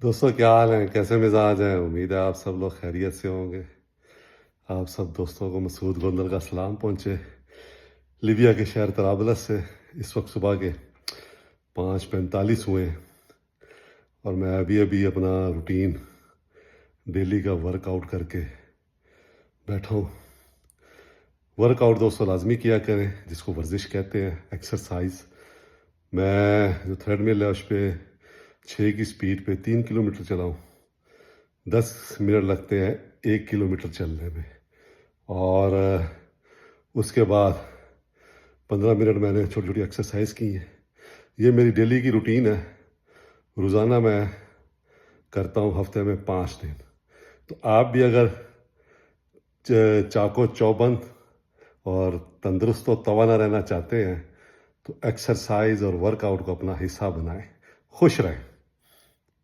دوستوں کیا حال ہیں، کیسے مزاج ہیں؟ امید ہے آپ سب لوگ خیریت سے ہوں گے۔ آپ سب دوستوں کو مسعود گوندل کا سلام پہنچے لیبیا کے شہر طرابلس سے۔ اس وقت صبح کے 5:45 ہوئے ہیں اور میں ابھی اپنا روٹین ڈیلی کا ورک آؤٹ کر کے بیٹھا ہوں۔ ورک آؤٹ دوستوں لازمی کیا کریں، جس کو ورزش کہتے ہیں، ایکسرسائز۔ میں جو تھریڈ مل ہے اس پہ 6 کی سپیڈ پہ 3 کلومیٹر چلاؤں۔ 10 منٹ لگتے ہیں 1 کلومیٹر چلنے میں، اور اس کے بعد 15 منٹ میں نے چھوٹی چھوٹی ایکسرسائز کی ہیں۔ یہ میری ڈیلی کی روٹین ہے، روزانہ میں کرتا ہوں، ہفتے میں 5 دن۔ تو آپ بھی اگر چاقو چوبند اور تندرست و توانا رہنا چاہتے ہیں تو ایکسرسائز اور ورک آؤٹ کو اپنا حصہ بنائیں۔ خوش رہیں۔